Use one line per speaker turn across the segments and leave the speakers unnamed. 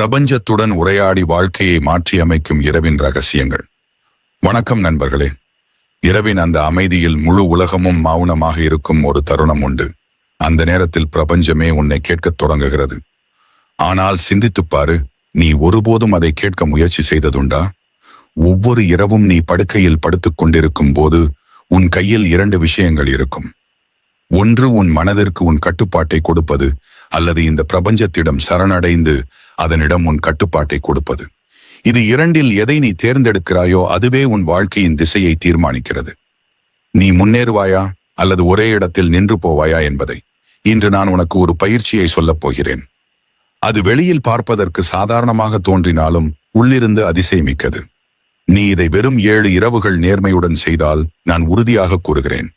பிரபஞ்சத்துடன் உரையாடி வாழ்க்கையை மாற்றியமைக்கும் இரவின் ரகசியங்கள். வணக்கம் நண்பர்களே. இரவின் அந்த அமைதியில் முழு உலகமும் மௌனமாக இருக்கும் ஒரு தருணம் உண்டு. அந்த நேரத்தில் பிரபஞ்சமே உன்னை கேட்கத் தொடங்குகிறது. ஆனால் சிந்தித்துப்பாரு, நீ ஒருபோதும் அதை கேட்க முயற்சி செய்ததுண்டா? ஒவ்வொரு இரவும் நீ படுக்கையில் படுத்துக் கொண்டிருக்கும் போது உன் கையில் 2 விஷயங்கள் இருக்கும். ஒன்று உன் மனதிற்கு உன் கட்டுப்பாட்டை கொடுப்பது, அல்லது இந்த பிரபஞ்சத்திடம் சரணடைந்து அதனிடம் உன் கட்டுப்பாட்டை கொடுப்பது. இது இரண்டில் எதை நீ தேர்ந்தெடுக்கிறாயோ அதுவே உன் வாழ்க்கையின் திசையை தீர்மானிக்கிறது. நீ முன்னேறுவாயா அல்லது ஒரே இடத்தில் நின்று போவாயா என்பதை இன்று நான் உனக்கு ஒரு பயிற்சியை சொல்லப் போகிறேன். அது வெளியில் பார்ப்பதற்கு சாதாரணமாக தோன்றினாலும் உள்ளிருந்து அதிசயமிக்கது. நீ இதை வெறும் 7 இரவுகள் நேர்மையுடன் செய்தால் நான் உறுதியாக கூறுகிறேன்,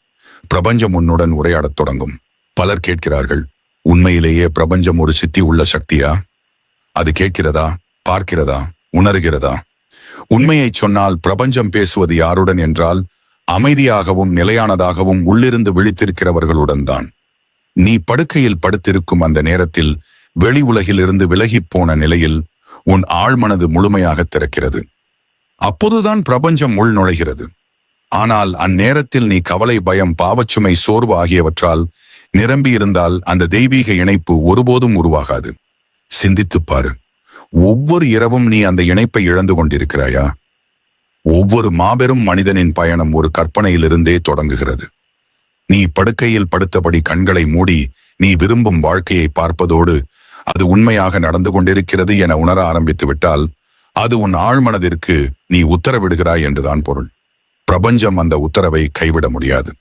பிரபஞ்சம் உன்னுடன் உரையாடத் தொடங்கும். பலர் கேட்கிறார்கள், உண்மையிலேயே பிரபஞ்சம் ஒரு சித்தி உள்ள சக்தியா? அது கேட்கிறதா, பார்க்கிறதா, உணர்கிறதா? உண்மையை சொன்னால் பிரபஞ்சம் பேசுவது யாருடன் என்றால் அமைதியாகவும் நிலையானதாகவும் உள்ளிருந்து விழித்திருக்கிறவர்களுடன் தான். நீ படுக்கையில் படுத்திருக்கும் அந்த நேரத்தில் வெளி உலகிலிருந்து விலகிப் போன நிலையில் உன் ஆழ்மனது முழுமையாக திறக்கிறது. அப்போதுதான் பிரபஞ்சம் உள் நுழைகிறது. ஆனால் அந்நேரத்தில் நீ கவலை, பயம், பாவச்சுமை, சோர்வு ஆகியவற்றால் நிரம்பியிருந்தால் அந்த தெய்வீக இணைப்பு ஒருபோதும் உருவாகாது. சிந்தித்துப்பாரு, ஒவ்வொரு இரவும் நீ அந்த இணைப்பை இழந்து கொண்டிருக்கிறாயா? ஒவ்வொரு மாபெரும் மனிதனின் பயணம் ஒரு கற்பனையிலிருந்தே தொடங்குகிறது. நீ படுக்கையில் படுத்தபடி கண்களை மூடி நீ விரும்பும் வாழ்க்கையை பார்ப்பதோடு அது உண்மையாக நடந்து கொண்டிருக்கிறது என உணர ஆரம்பித்து விட்டால் அது உன் ஆழ்மனதிற்கு நீ உத்தரவிடுகிறாய் என்றுதான் பொருள். பிரபஞ்சம் அந்த உத்தரவை கைவிட முடியாது.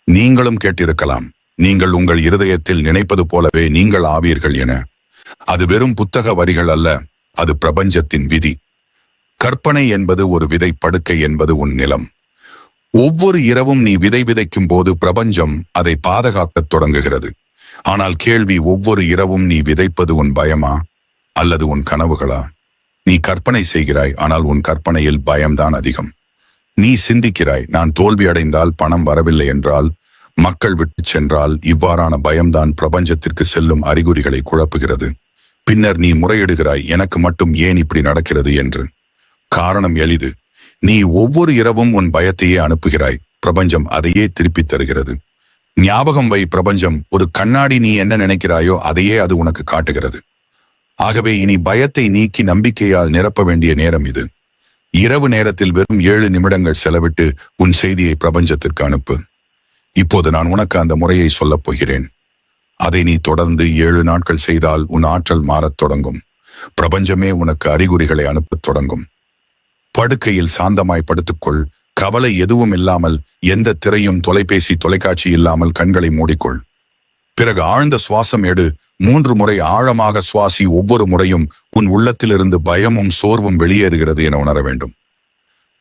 நீங்களும் கேட்டிருக்கலாம், நீங்கள் உங்கள் இருதயத்தில் நினைப்பது போலவே நீங்கள் ஆவீர்கள் என. அது வெறும் புத்தக வரிகள் அல்ல, அது பிரபஞ்சத்தின் விதி. கற்பனை என்பது ஒரு விதை, படுக்கை என்பது உன் நிலம். ஒவ்வொரு இரவும் நீ விதை விதைக்கும் போது பிரபஞ்சம் அதை பாதுகாக்கத் தொடங்குகிறது. ஆனால் கேள்வி, ஒவ்வொரு இரவும் நீ விதைப்பது உன் பயமா அல்லது உன் கனவுகளா? நீ கற்பனை செய்கிறாய், ஆனால் உன் கற்பனையில் பயம்தான் அதிகம். நீ சிந்திக்கிறாய், நான் தோல்வி அடைந்தால், பணம் வரவில்லை என்றால், மக்கள் விட்டு சென்றால், இவ்வாறான பயம்தான் பிரபஞ்சத்திற்கு செல்லும் அறிகுறிகளை குழப்புகிறது. பின்னர் நீ முறையிடுகிறாய், எனக்கு மட்டும் ஏன் இப்படி நடக்கிறது என்று. காரணம் எளிது, நீ ஒவ்வொரு இரவும் உன் பயத்தையே அனுப்புகிறாய், பிரபஞ்சம் அதையே திருப்பித் தருகிறது. ஞாபகம் வை, பிரபஞ்சம் ஒரு கண்ணாடி, நீ என்ன நினைக்கிறாயோ அதையே அது உனக்கு காட்டுகிறது. ஆகவே இனி பயத்தை நீக்கி நம்பிக்கையால் நிரப்ப வேண்டிய நேரம் இது. இரவு நேரத்தில் வெறும் 7 நிமிடங்கள் செலவிட்டு உன் செய்தியை பிரபஞ்சத்திற்கு அனுப்பு. இப்போது நான் உனக்கு அந்த முறையை சொல்லப் போகிறேன். அதை நீ தொடர்ந்து 7 நாட்கள் செய்தால் உன் ஆற்றல் மாறத் தொடங்கும். பிரபஞ்சமே உனக்கு அறிகுறிகளை அனுப்பத் தொடங்கும். படுக்கையில் சாந்தமாய் படுத்துக்கொள். கவலை எதுவும் இல்லாமல், எந்த திரையும், தொலைபேசி, தொலைக்காட்சி இல்லாமல் கண்களை மூடிக்கொள். பிறகு ஆழ்ந்த சுவாசம் எடு. 3 முறை ஆழமாக சுவாசி. ஒவ்வொரு முறையும் உன் உள்ளத்திலிருந்து பயமும் சோர்வும் வெளியேறுகிறது என உணர வேண்டும்.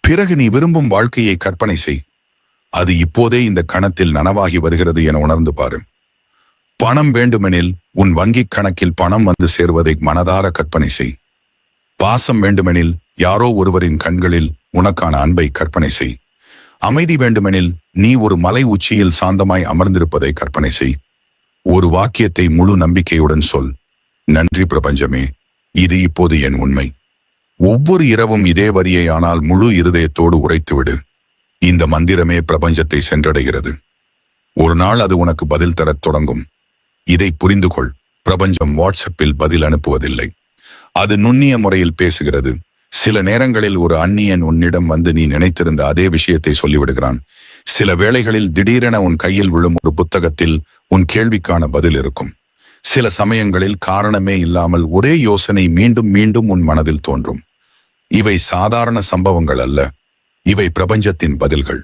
பிறகு நீ விரும்பும் வாழ்க்கையை கற்பனை செய். அது இப்போதே இந்த கணத்தில் நனவாகி வருகிறது என உணர்ந்து பாரு. பணம் வேண்டுமெனில் உன் வங்கிக் கணக்கில் பணம் வந்து சேர்வதை மனதார கற்பனை செய். பாசம் வேண்டுமெனில் யாரோ ஒருவரின் கண்களில் உனக்கான அன்பை கற்பனை செய். அமைதி வேண்டுமெனில் நீ ஒரு மலை உச்சியில் சாந்தமாய் அமர்ந்திருப்பதை கற்பனை செய். ஒரு வாக்கியத்தை முழு நம்பிக்கையுடன் சொல், நன்றி பிரபஞ்சமே, இது இப்போது என் உண்மை. ஒவ்வொரு இரவும் இதே வரியை ஆனால் முழு இருதயத்தோடு உரைத்துவிடு. இந்த மந்திரமே பிரபஞ்சத்தை சென்றடைகிறது. ஒரு நாள் அது உனக்கு பதில் தரத் தொடங்கும். இதை புரிந்து கொள், பிரபஞ்சம் வாட்ஸ்அப்பில் பதில் அனுப்புவதில்லை. அது நுண்ணிய முறையில் பேசுகிறது. சில நேரங்களில் ஒரு அந்நியன் உன்னிடம் வந்து நீ நினைத்திருந்த அதே விஷயத்தை சொல்லிவிடுகிறான். சில வேளைகளில் திடீரென உன் கையில் விழும் ஒரு புத்தகத்தில் உன் கேள்விக்கான பதில் இருக்கும். சில சமயங்களில் காரணமே இல்லாமல் ஒரே யோசனை மீண்டும் மீண்டும் உன் மனதில் தோன்றும். இவை சாதாரண சம்பவங்கள் அல்ல, இவை பிரபஞ்சத்தின் பதில்கள்.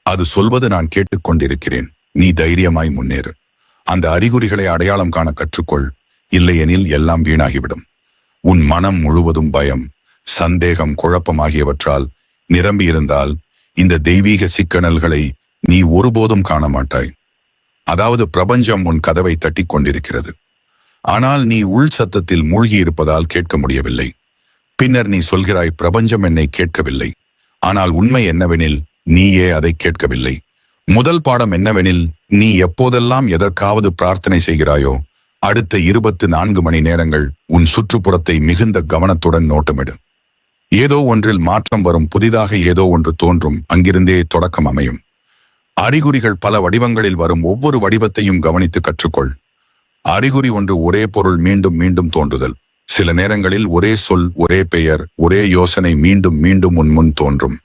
அது சொல்வது, நான் கேட்டுக்கொண்டிருக்கிறேன், நீ தைரியமாய் முன்னேறு. அந்த அறிகுறிகளை அடையாளம் காண கற்றுக்கொள். இல்லையெனில் எல்லாம் வீணாகிவிடும். உன் மனம் முழுவதும் பயம், சந்தேகம், குழப்பம் ஆகியவற்றால் நிரம்பியிருந்தால் இந்த தெய்வீக சிக்கனல்களை நீ ஒருபோதும் காண மாட்டாய். அதாவது பிரபஞ்சம் உன் கதவை தட்டி கொண்டிருக்கிறது, ஆனால் நீ உள் சத்தத்தில் மூழ்கி இருப்பதால் கேட்க முடியவில்லை. பின்னர் நீ சொல்கிறாய், பிரபஞ்சம் என்னை கேட்கவில்லை. ஆனால் உண்மை என்னவெனில் நீயே அதை கேட்கவில்லை. முதல் பாடம் என்னவெனில், நீ எப்போதெல்லாம் எதற்காவது பிரார்த்தனை செய்கிறாயோ அடுத்த 24 மணி நேரங்கள் உன் சுற்றுப்புறத்தை மிகுந்த கவனத்துடன் நோட்டமிடு. ஏதோ ஒன்றில் மாற்றம் வரும், புதிதாக ஏதோ ஒன்று தோன்றும், அங்கிருந்தே தொடக்கம் அமையும். அறிகுறிகள் பல வடிவங்களில் வரும், ஒவ்வொரு வடிவத்தையும் கவனித்து கற்றுக்கொள். அறிகுறி ஒன்று, ஒரே பொருள் மீண்டும் மீண்டும் தோன்றுதல். சில நேரங்களில் ஒரே சொல், ஒரே பெயர், ஒரே யோசனை மீண்டும் மீண்டும் உன் முன் தோன்றும்.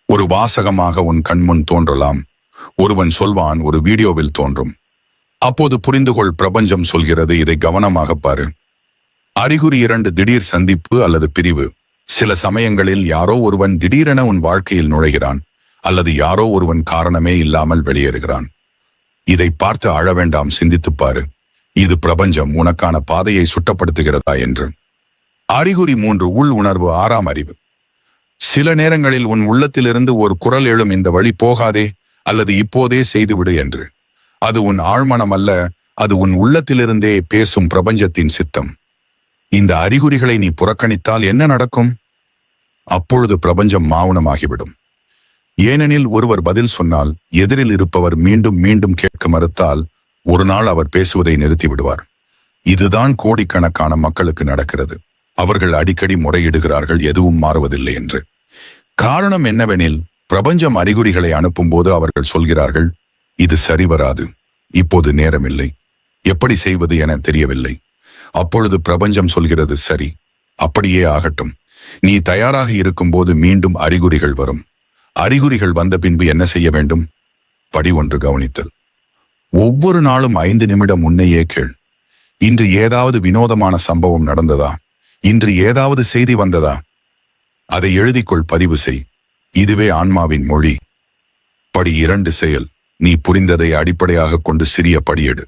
ஒரு வாசகமாக உன் கண்முன் தோன்றலாம். ஒருவன் சொல்வான், ஒரு வீடியோவில் தோன்றும். அப்போது புரிந்துகொள், பிரபஞ்சம் சொல்கிறது, இதை கவனமாக பாரு. அறிகுறி 2, திடீர் சந்திப்பு அல்லது பிரிவு. சில சமயங்களில் யாரோ ஒருவன் திடீரென உன் வாழ்க்கையில் நுழைகிறான், அல்லது யாரோ ஒருவன் காரணமே இல்லாமல் வெளியேறுகிறான். இதை பார்த்து அழ வேண்டாம், சிந்தித்துப் பாரு. இது பிரபஞ்சம் உனக்கான பாதையை சுட்டப்படுத்துகிறதா என்று. அறிகுறி 3, உள் உணர்வு, 6ஆம் அறிவு. சில நேரங்களில் உன் உள்ளத்திலிருந்து ஒரு குரல் எழும், இந்த வழி போகாதே, அல்லது இப்போதே செய்துவிடு என்று. அது உன் ஆழ்மனம் அல்ல, அது உன் உள்ளத்திலிருந்தே பேசும் பிரபஞ்சத்தின் சித்தம். இந்த அறிகுறிகளை நீ புறக்கணித்தால் என்ன நடக்கும்? அப்பொழுது பிரபஞ்சம் மௌனமாகிவிடும். ஏனெனில் ஒருவர் பதில் சொன்னால், எதிரில் இருப்பவர் மீண்டும் மீண்டும் கேட்க மறுத்தால், ஒரு நாள் அவர் பேசுவதை நிறுத்திவிடுவார். இதுதான் கோடிக்கணக்கான மக்களுக்கு நடக்கிறது. அவர்கள் அடிக்கடி முறையிடுகிறார்கள், எதுவும் மாறுவதில்லை என்று. காரணம் என்னவெனில், பிரபஞ்சம் அறிகுறிகளை அனுப்பும்போது அவர்கள் சொல்கிறார்கள், இது சரிவராது, இப்போது நேரமில்லை, எப்படி செய்வது என தெரியவில்லை. அப்பொழுது பிரபஞ்சம் சொல்கிறது, சரி, அப்படியே ஆகட்டும். நீ தயாராக இருக்கும்போது மீண்டும் அறிகுறிகள் வரும். அறிகுறிகள் வந்த பின்பு என்ன செய்ய வேண்டும்? படி 1, கவனித்தல். ஒவ்வொரு நாளும் 5 நிமிடம் முன்னையே கேள். இன்று ஏதாவது வினோதமான சம்பவம் நடந்ததா? இன்று ஏதாவது செய்தி வந்ததா? அதை எழுதிக்கொள், பதிவு செய். இதுவே ஆன்மாவின் மொழி. படி 2, செயல். நீ புரிந்ததை அடிப்படையாக கொண்டு சிறிய படியெடு.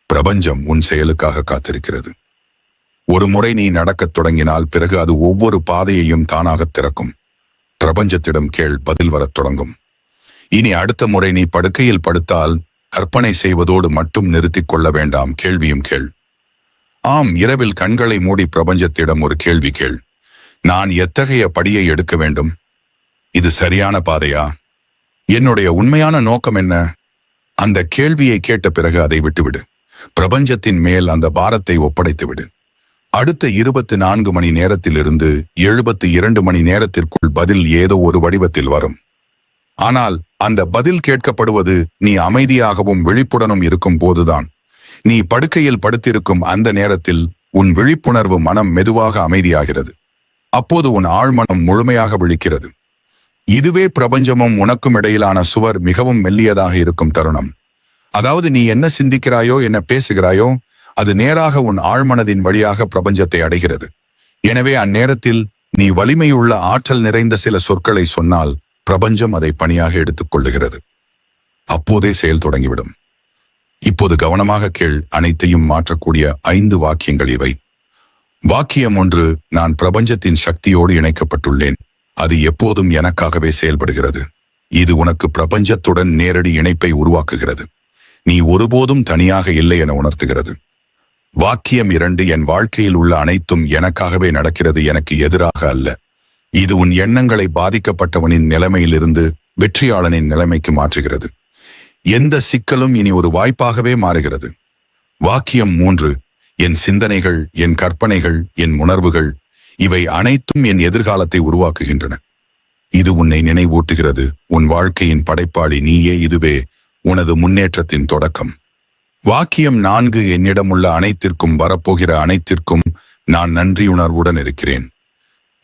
பிரபஞ்சம் உன் செயலுக்காக காத்திருக்கிறது. ஒரு முறை நீ நடக்கத் தொடங்கினால் பிறகு அது ஒவ்வொரு பாதையையும் தானாக திறக்கும். பிரபஞ்சத்திடம் கேள், பதில் வரத் தொடங்கும். இனி அடுத்த முறை நீ படுக்கையில் படுத்தால் கற்பனை செய்வதோடு மட்டும் நிறுத்திக் கொள்ள வேண்டாம், கேள்வியும் கேள். ஆம், இரவில் கண்களை மூடி பிரபஞ்சத்திடம் ஒரு கேள்வி கேள். நான் எத்தகைய படியை எடுக்க வேண்டும்? இது சரியான பாதையா? என்னுடைய உண்மையான நோக்கம் என்ன? அந்த கேள்வியை கேட்ட பிறகு அதை விட்டுவிடு. பிரபஞ்சத்தின் மேல் அந்த பாரத்தை ஒப்படைத்துவிடு. அடுத்த 24 மணி நேரத்திலிருந்து 72 மணி நேரத்திற்குள் பதில் ஏதோ ஒரு வடிவத்தில் வரும். ஆனால் அந்த பதில் கேட்கப்படுவது நீ அமைதியாகவும் விழிப்புடனும் இருக்கும் போதுதான். நீ படுக்கையில் படுத்திருக்கும் அந்த நேரத்தில் உன் விழிப்புணர்வு மனம் மெதுவாக அமைதியாகிறது. அப்போது உன் ஆழ்மனம் முழுமையாக விழிக்கிறது. இதுவே பிரபஞ்சமும் உனக்கும் இடையிலான சுவர் மிகவும் மெல்லியதாக இருக்கும் தருணம். அதாவது நீ என்ன சிந்திக்கிறாயோ, என்ன பேசுகிறாயோ, அது நேராக உன் ஆழ்மனதின் வழியாக பிரபஞ்சத்தை அடைகிறது. எனவே அந்நேரத்தில் நீ வலிமையுள்ள ஆற்றல் நிறைந்த சில சொற்களை சொன்னால் பிரபஞ்சம் அதை பணியாக எடுத்துக் கொள்ளுகிறது. அப்போதே செயல் தொடங்கிவிடும். இப்போது கவனமாக கேள். அனைத்தையும் மாற்றக்கூடிய 5 வாக்கியங்கள் இவை. வாக்கியம் 1, நான் பிரபஞ்சத்தின் சக்தியோடு இணைக்கப்பட்டுள்ளேன். அது எப்போதும் எனக்காகவே செயல்படுகிறது. இது உனக்கு பிரபஞ்சத்துடன் நேரடி இணைப்பை உருவாக்குகிறது. நீ ஒருபோதும் தனியாக இல்லை என உணர்த்துகிறது. வாக்கியம் 2, என் வாழ்க்கையில் உள்ள அனைத்தும் எனக்காகவே நடக்கிறது, எனக்கு எதிராக அல்ல. இது உன் எண்ணங்களை பாதிக்கப்பட்டவனின் நிலைமையிலிருந்து வெற்றியாளனின் நிலைமைக்கு மாற்றுகிறது. எந்த சிக்கலும் இனி ஒரு வாய்ப்பாகவே மாறுகிறது. வாக்கியம் 3, என் சிந்தனைகள், என் கற்பனைகள், என் உணர்வுகள், இவை அனைத்தும் என் எதிர்காலத்தை உருவாக்குகின்றன. இது உன்னை நினைவூட்டுகிறது, உன் வாழ்க்கையின் படைப்பாளி நீயே, இதுவே உனது முன்னேற்றத்தின் தொடக்கம். வாக்கியம் 4, என்னிடமுள்ள அனைத்திற்கும், வரப்போகிற அனைத்திற்கும் நான் நன்றியுணர்வுடன் இருக்கிறேன்.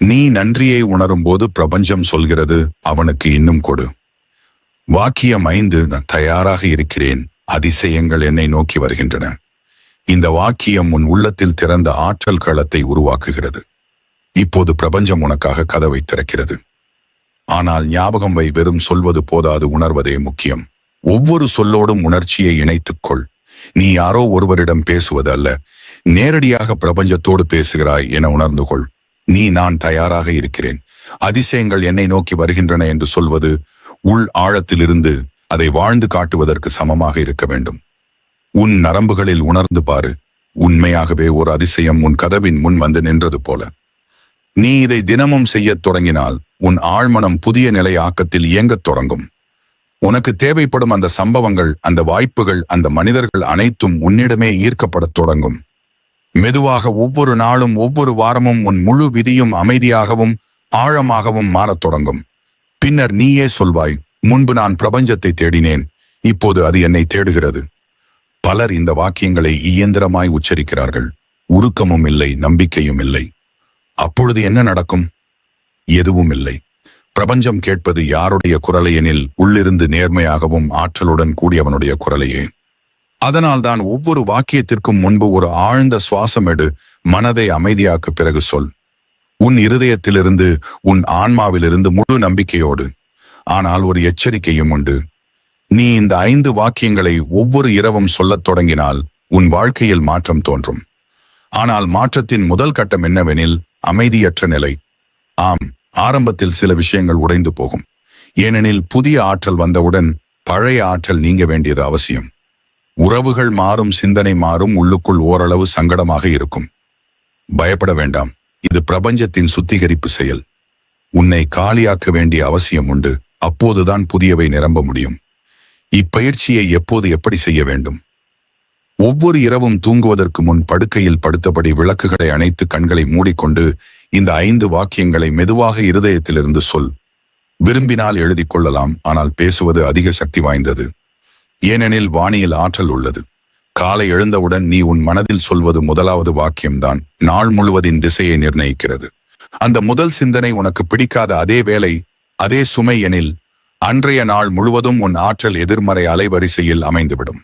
நீ நன்றியை உணரும் போது பிரபஞ்சம் சொல்கிறது, அவனுக்கு இன்னும் கொடு. வாக்கியம் 5, நான் தயாராக இருக்கிறேன், அதிசயங்கள் என்னை நோக்கி வருகின்றன. இந்த வாக்கியம் உன் உள்ளத்தில் திறந்த ஆற்றல் களத்தை உருவாக்குகிறது. இப்போது பிரபஞ்சம் உனக்காக கதவை திறக்கிறது. ஆனால் ஞாபகம் வை, வெறும் சொல்வது போதாது, உணர்வதே முக்கியம். ஒவ்வொரு சொல்லோடும் உணர்ச்சியை இணைத்துக்கொள். நீ யாரோ ஒருவரிடம் பேசுவது அல்ல, நேரடியாக பிரபஞ்சத்தோடு பேசுகிறாய் என உணர்ந்து கொள். நீ நான் தயாராக இருக்கிறேன், அதிசயங்கள் என்னை நோக்கி வருகின்றன என்று சொல்வது உள் ஆழத்திலிருந்து அதை வாழ்ந்து காட்டுவதற்கு சமமாக இருக்க வேண்டும். உன் நரம்புகளில் உணர்ந்து பாரு, உண்மையாகவே ஒரு அதிசயம் உன் கதவின் முன் வந்து நின்றது போல. நீ இதை தினமும் செய்யத் தொடங்கினால் உன் ஆழ்மனம் புதிய நிலை ஆக்கத்தில் இயங்கத் தொடங்கும். உனக்கு தேவைப்படும் அந்த சம்பவங்கள், அந்த வாய்ப்புகள், அந்த மனிதர்கள் அனைத்தும் உன்னிடமே ஈர்க்கப்படத் தொடங்கும். மெதுவாக ஒவ்வொரு நாளும் ஒவ்வொரு வாரமும் உன் முழு விதியும் அமைதியாகவும் ஆழமாகவும் மாறத் தொடங்கும். பின்னர் நீயே சொல்வாய், முன்பு நான் பிரபஞ்சத்தை தேடினேன், இப்போது அது என்னை தேடுகிறது. பலர் இந்த வாக்கியங்களை இயந்திரமாய் உச்சரிக்கிறார்கள். உருக்கமும் இல்லை, நம்பிக்கையும் இல்லை. அப்பொழுது என்ன நடக்கும்? எதுவும் இல்லை. பிரபஞ்சம் கேட்பது யாருடைய குரலை எனில், உள்ளிருந்து நேர்மையாகவும் ஆற்றலுடன் கூடியவனுடைய குரலையே. அதனால்தான் ஒவ்வொரு வாக்கியத்திற்கும் முன்பு ஒரு ஆழ்ந்த சுவாசம் எடு. மனதை அமைதியாக்க, பிறகு சொல். உன் இருதயத்திலிருந்து, உன் ஆன்மாவிலிருந்து முழு நம்பிக்கையோடு. ஆனால் ஒரு எச்சரிக்கையும் உண்டு. நீ இந்த 5 வாக்கியங்களை ஒவ்வொரு இரவும் சொல்லத் தொடங்கினால் உன் வாழ்க்கையில் மாற்றம் தோன்றும். ஆனால் மாற்றத்தின் முதல் கட்டம் என்னவெனில், அமைதியற்ற நிலை. ஆம், ஆரம்பத்தில் சில விஷயங்கள் உடைந்து போகும். ஏனெனில் புதிய ஆற்றல் வந்தவுடன் பழைய ஆற்றல் நீங்க வேண்டியது அவசியம். உறவுகள் மாறும், சிந்தனை மாறும், உள்ளுக்குள் ஓரளவு சங்கடமாக இருக்கும். பயப்பட வேண்டாம், இது பிரபஞ்சத்தின் சுத்திகரிப்பு செயல். உன்னை காலியாக்க வேண்டிய அவசியம் உண்டு. அப்போதுதான் புதியவை நிரம்ப முடியும். இப்பயிற்சியை எப்போது எப்படி செய்ய வேண்டும்? ஒவ்வொரு இரவும் தூங்குவதற்கு முன் படுக்கையில் படுத்தபடி விளக்குகளை அணைத்து கண்களை மூடிக்கொண்டு இந்த 5 வாக்கியங்களை மெதுவாக இருதயத்திலிருந்து சொல். விரும்பினால் எழுதிக் கொள்ளலாம், ஆனால் பேசுவது அதிக சக்தி வாய்ந்தது. ஏனெனில் வாணியில் ஆற்றல் உள்ளது. காலை எழுந்தவுடன் நீ உன் மனதில் சொல்வது முதலாவது வாக்கியம்தான் நாள் முழுவதின் திசையை நிர்ணயிக்கிறது. அந்த முதல் சிந்தனை உனக்கு பிடிக்காத அதே வேலை, அதே சுமை எனில், அன்றைய நாள் முழுவதும் உன் ஆற்றல் எதிர்மறை அலைவரிசையில் அமைந்துவிடும்.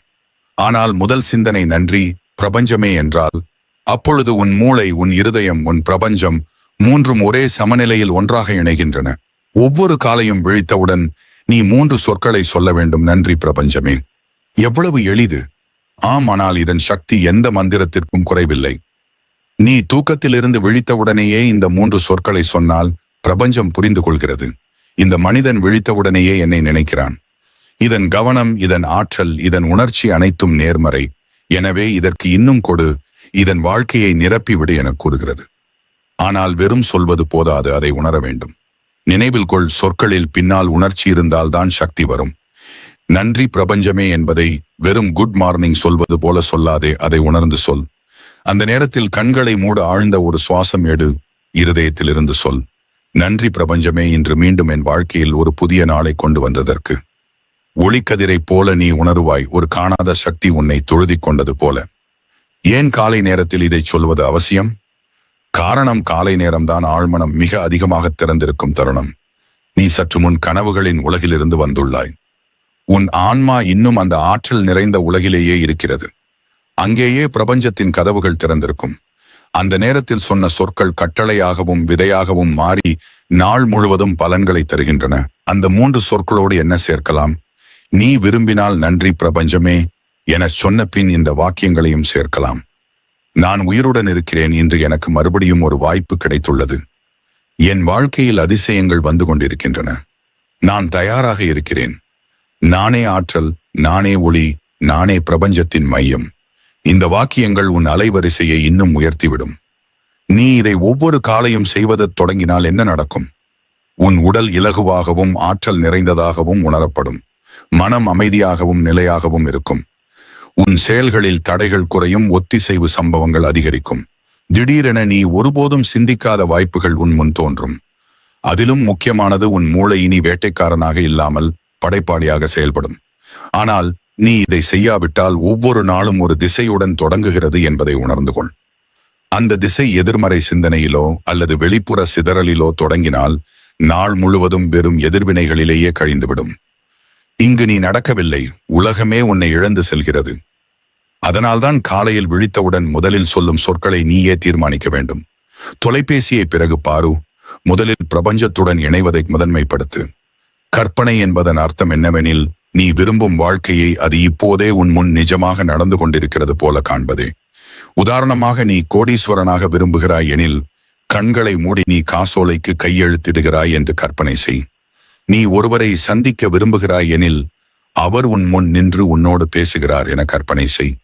ஆனால் முதல் சிந்தனை நன்றி, பிரபஞ்சமே என்றால், அப்பொழுது உன் மூளை, உன் இருதயம், உன் பிரபஞ்சம் மூன்றும் ஒரே சமநிலையில் ஒன்றாக இணைகின்றன. ஒவ்வொரு காலையும் விழித்தவுடன் நீ 3 சொற்களை சொல்ல வேண்டும். நன்றி பிரபஞ்சமே. எவ்வளவு எளிது! ஆம், ஆனால் இதன் சக்தி எந்த மந்திரத்திற்கும் குறைவில்லை. நீ தூக்கத்திலிருந்து விழித்தவுடனேயே இந்த 3 சொற்களை சொன்னால் பிரபஞ்சம் புரிந்து கொள்கிறது. இந்த மனிதன் விழித்தவுடனேயே என்னை நினைக்கிறான். இதன் கவனம், இதன் ஆற்றல், இதன் உணர்ச்சி அனைத்தும் நேர்மறை. எனவே இதற்கு இன்னும் கொடு, இதன் வாழ்க்கையை நிரப்பிவிடு என கூறுகிறது. ஆனால் வெறும் சொல்வது போதாது, அதை உணர வேண்டும். நினைவில் கொள், சொற்களில் பின்னால் உணர்ச்சி இருந்தால்தான் சக்தி வரும். நன்றி பிரபஞ்சமே என்பதை வெறும் குட் மார்னிங் சொல்வது போல சொல்லாதே, அதை உணர்ந்து சொல். அந்த நேரத்தில் கண்களை மூட ஆழ்ந்த ஒரு சுவாசம் எடு. இருதயத்திலிருந்து சொல், நன்றி பிரபஞ்சமே, இன்று மீண்டும் என் வாழ்க்கையில் ஒரு புதிய நாளை கொண்டு வந்ததற்கு. ஒளிக்கதிரை போல நீ உணருவாய், ஒரு காணாத சக்தி உன்னை தொழுதிக் கொண்டது போல. ஏன் காலை நேரத்தில் இதை சொல்வது அவசியம்? காரணம், காலை நேரம்தான் ஆழ்மனம் மிக அதிகமாக திறந்திருக்கும் தருணம். நீ சற்று முன் கனவுகளின் உலகிலிருந்து வந்துள்ளாய். உன் ஆன்மா இன்னும் அந்த ஆற்றல் நிறைந்த உலகிலேயே இருக்கிறது. அங்கேயே பிரபஞ்சத்தின் கதவுகள் திறந்திருக்கும். அந்த நேரத்தில் சொன்ன சொற்கள் கட்டளையாகவும் விதையாகவும் மாறி நாள் முழுவதும் பலன்களை தருகின்றன. அந்த 3 சொற்களோடு என்ன சேர்க்கலாம்? நீ விரும்பினால் நன்றி பிரபஞ்சமே என சொன்ன பின் இந்த வாக்கியங்களையும் சேர்க்கலாம். நான் உயிருடன் இருக்கிறேன், இன்று எனக்கு மறுபடியும் ஒரு வாய்ப்பு கிடைத்துள்ளது. என் வாழ்க்கையில் அதிசயங்கள் வந்து கொண்டிருக்கின்றன. நான் தயாராக இருக்கிறேன். நானே ஆற்றல், நானே ஒளி, நானே பிரபஞ்சத்தின் மையம். இந்த வாக்கியங்கள் உன் அலைவரிசையை இன்னும் உயர்த்திவிடும். நீ இதை ஒவ்வொரு காலையும் செய்வதத் தொடங்கினால் என்ன நடக்கும்? உன் உடல் இலகுவாகவும் ஆற்றல் நிறைந்ததாகவும் உணரப்படும். மனம் அமைதியாகவும் நிலையாகவும் இருக்கும். உன் செயல்களில் தடைகள் குறையும், ஒத்திசைவு சம்பவங்கள் அதிகரிக்கும். திடீரென நீ ஒருபோதும் சிந்திக்காத வாய்ப்புகள் உன் முன் தோன்றும். அதிலும் முக்கியமானது, உன் மூளை இனி வேட்டைக்காரனாக இல்லாமல் படைப்பாளியாக செயல்படும். ஆனால் நீ இதை செய்யாவிட்டால் ஒவ்வொரு நாளும் ஒரு திசையுடன் தொடங்குகிறது என்பதை உணர்ந்து கொள். அந்த திசை எதிர்மறை சிந்தனையிலோ அல்லது வெளிப்புற சிதறலிலோ தொடங்கினால் நாள் முழுவதும் வெறும் எதிர்வினைகளிலேயே கழிந்துவிடும். இங்கு நீ நடக்கவில்லை, உலகமே உன்னை இழந்து செல்கிறது. அதனால்தான் காலையில் விழித்தவுடன் முதலில் சொல்லும் சொற்களை நீயே தீர்மானிக்க வேண்டும். தொலைபேசியை பிறகு பாரு. முதலில் பிரபஞ்சத்துடன் இணைவதை முதன்மைப்படுத்து. கற்பனை என்பதன் அர்த்தம் என்னவெனில், நீ விரும்பும் வாழ்க்கையை அது இப்போதே உன் முன் நிஜமாக நடந்து கொண்டிருக்கிறது போல காண்பதே. உதாரணமாக, நீ கோடீஸ்வரனாக விரும்புகிறாய் எனில் கண்களை மூடி நீ காசோலைக்கு கையெழுத்திடுகிறாய் என்று கற்பனை செய். நீ ஒருவரை சந்திக்க விரும்புகிறாய் எனில் அவர் உன் முன் நின்று உன்னோடு பேசுகிறார் என கற்பனை செய்.